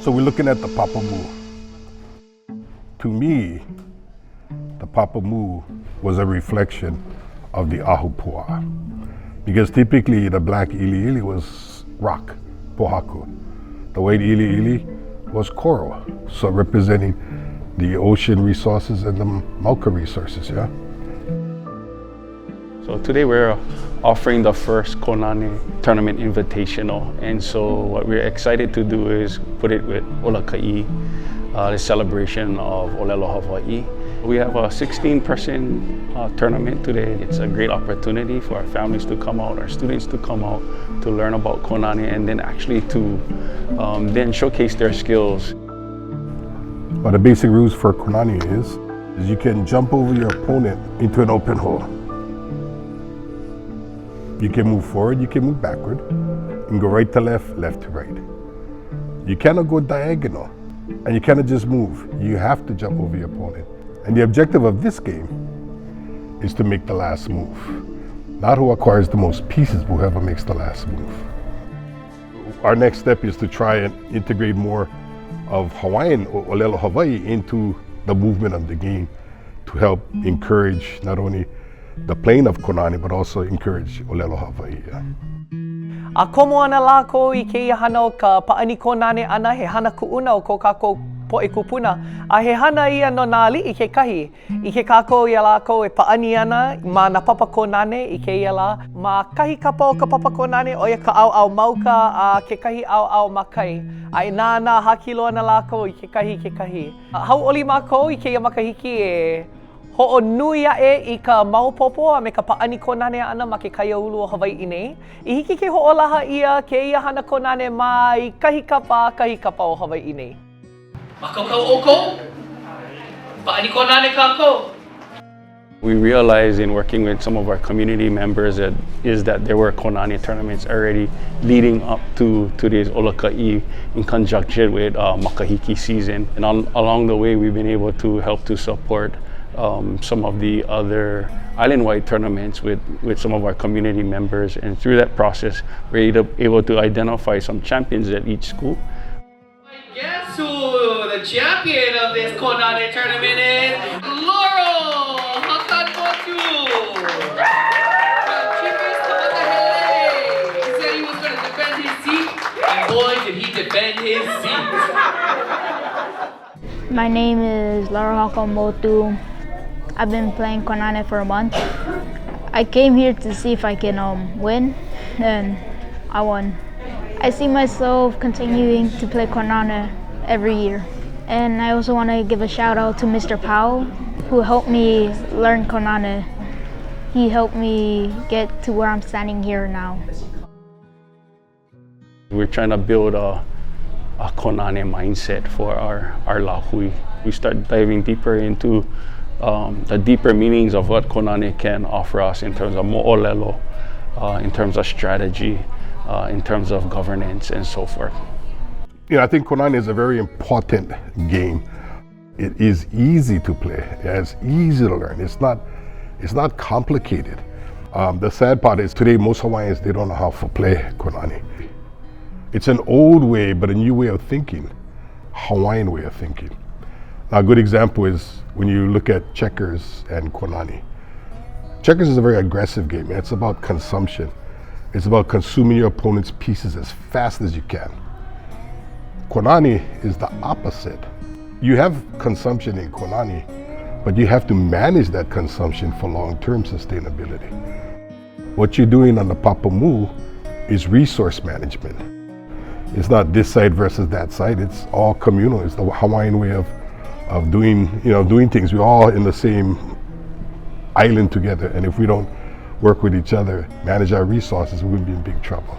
So we're looking at the Papamū. To me, the Papamū was a reflection of the ahupua. Because typically the black iliili was rock, pōhaku. The white iliili was coral, so representing the ocean resources and the mauka resources, yeah? So today we're offering the first Kōnane Tournament Invitational, and so what we're excited to do is put it with Ola Ka Ī, the celebration of ōlelo Hawaii. We have a 16-person tournament today. It's a great opportunity for our families to come out, our students to come out to learn about Kōnane, and then actually to then showcase their skills. Well, the basic rules for Kōnane is you can jump over your opponent into an open hole. You can move forward, you can move backward, you can go right to left, left to right. You cannot go diagonal, and you cannot just move. You have to jump over your opponent. And the objective of this game is to make the last move. Not who acquires the most pieces, but whoever makes the last move. Our next step is to try and integrate more of Hawaiian or ōlelo Hawaii into the movement of the game to help encourage not only the playing of Kōnane, but also encourage ōlelo Hawaii. Yeah. A komo ana lākou I kēia hana o ka paani Kōnane ana he hana kuʻuna o ko kākou poʻe kupuna. A he hana ia no nā liʻi kekahi. I ke kākou ia lākou e paani ana ma nā papa Kōnane I kēia lā. Ma kahi kapa o ka papa Kōnane o ia ka ʻaoʻao mauka a kekahi ʻaoʻao makai. A i nāna hakilo ana lākou I kekahi. Hauʻoli mākou I kēia makahiki e hoʻonui aʻe I ka maupopo a me ka paani Kōnane ana ma ke Kaohelaulii o Hawaiʻi nei. I hiki ke hoʻolaha ia kēia hana Kōnane mai kahi kapa o Hawaiʻi nei. Makakau oko, paani Kōnane kākou. We realized in working with some of our community members that there were Kōnane tournaments already leading up to today's Ola Ka Ī in conjunction with makahiki season. And along the way, we've been able to help to support some of the other island-wide tournaments with some of our community members. And through that process, we're able to identify some champions at each school. Guess who the champion of this Kōnane tournament is? Laurel Hakamotu! He said he was going to defend his seat, and boy did he defend his seat. My name is Laurel Hakamotu. I've been playing Kōnane for a month. I came here to see if I can win, and I won. I see myself continuing to play Kōnane every year. And I also want to give a shout out to Mr. Powell, who helped me learn Kōnane. He helped me get to where I'm standing here now. We're trying to build a Kōnane mindset for our lahui. We start diving deeper into the deeper meanings of what Kōnane can offer us in terms of ōlelo, in terms of strategy, in terms of governance and so forth. I think Kōnane is a very important game. It is easy to play. It's easy to learn. It's not complicated. The sad part is today most Hawaiians, they don't know how to play Kōnane. It's an old way, but a new way of thinking, Hawaiian way of thinking. Now, a good example is when you look at checkers and Kōnane. Checkers is a very aggressive game. It's about consumption. It's about consuming your opponent's pieces as fast as you can. Kōnane is the opposite. You have consumption in Kōnane, but you have to manage that consumption for long-term sustainability. What you're doing on the Papamū is resource management. It's not this side versus that side. It's all communal. It's the Hawaiian way of doing things. We're all in the same island together, and if we don't work with each other, manage our resources, we're going to be in big trouble.